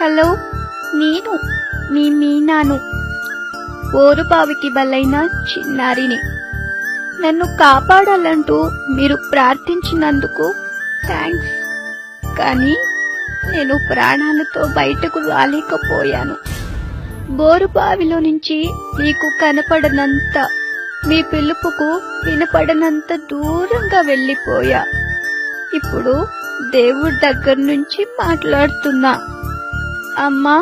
Hello, నేను మీ మీనాను, బోరుబావికి బలైన చిన్నారిని. నన్ను కాపాడాలంటూ మీరు ప్రార్థించినందుకు థ్యాంక్స్. కానీ నేను ప్రాణాలతో బయటకు రాలేకపోయాను. బోరుబావిలో నుంచి మీకు కనపడనంత, మీ పిలుపుకు వినపడనంత దూరంగా వెళ్ళిపోయా. ఇప్పుడు దేవుడి దగ్గర నుంచి మాట్లాడుతున్నా. అమ్మా,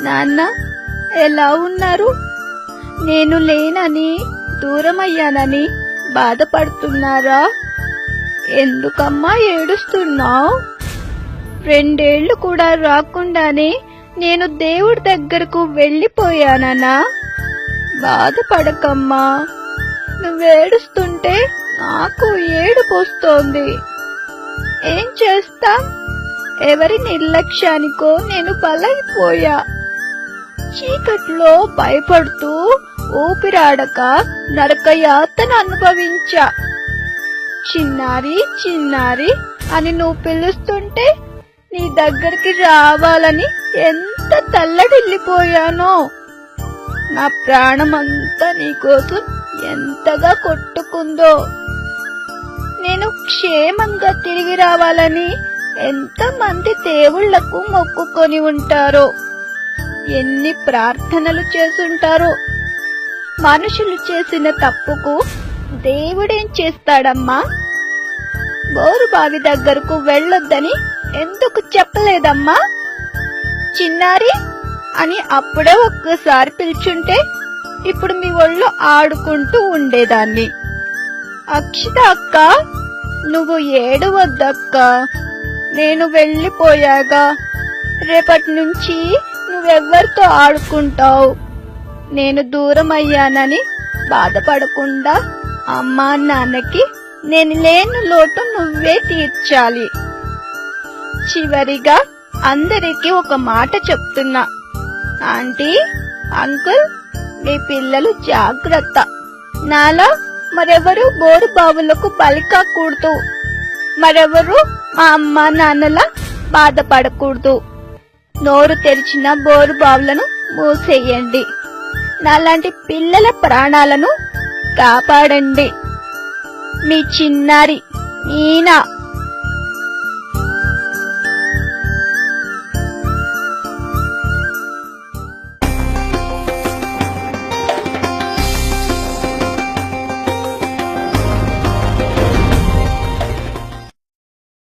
నాన్న ఎలా ఉన్నారు? నేను లేనని, దూరమయ్యానని బాధపడుతున్నారా? ఎందుకమ్మా ఏడుస్తున్నావు? 2 ఏళ్లు కూడా రాకుండానే నేను దేవుడి దగ్గరకు వెళ్ళిపోయానన్నా? బాధపడకమ్మా, నువ్వేడుస్తుంటే నాకు ఏడుపొస్తోంది. ఏం చేస్తా? ఎవరి నిర్లక్ష్యానికో నేను బలైపోయా. చీకట్లో భయపడుతూ ఊపిరాడక నరకయాతన అనుభవించా. చిన్నారి చిన్నారి అని నువ్వు పిలుస్తుంటే నీ దగ్గరికి రావాలని ఎంత తల్లడిల్లిపోయానో. నా ప్రాణమంతా నీకోసం ఎంతగా కొట్టుకుందో. నేను క్షేమంగా తిరిగి రావాలని ఎంతమంది దేవుళ్లకు మొక్కుకొని ఉంటారో, ఎన్ని ప్రార్థనలు చేసుంటారో. మనుషులు చేసిన తప్పుకు దేవుడేం చేస్తాడమ్మా? బోరుబావి దగ్గరకు వెళ్ళొద్దని ఎందుకు చెప్పలేదమ్మా? చిన్నారి అని అప్పుడే ఒక్కసారి పిలుచుంటే ఇప్పుడు మీ ఒళ్ళో ఆడుకుంటూ ఉండేదాన్ని. అక్షిత అక్క, నువ్వు ఏడవద్దక్క. నేను వెళ్ళిపోయాగా. రేపటి నుంచి నువ్వెవ్వరితో ఆడుకుంటావు? నేను దూరం అయ్యానని బాధపడకుండా అమ్మా నాన్నకి నేను లేని లోటు నువ్వే తీర్చాలి. చివరిగా అందరికీ ఒక మాట చెప్తున్నా. ఆంటీ, అంకుల్, మీ పిల్లలు జాగ్రత్త. నాలా మరెవరు బోరు బావులకు బలి కాకూడదు. మరెవరు మా అమ్మా నాన్నలా బాధపడకూడదు. నోరు తెరిచిన బోరు బావులను మూసేయండి. నాలాంటి పిల్లల ప్రాణాలను కాపాడండి. మీ చిన్నారి మీనా.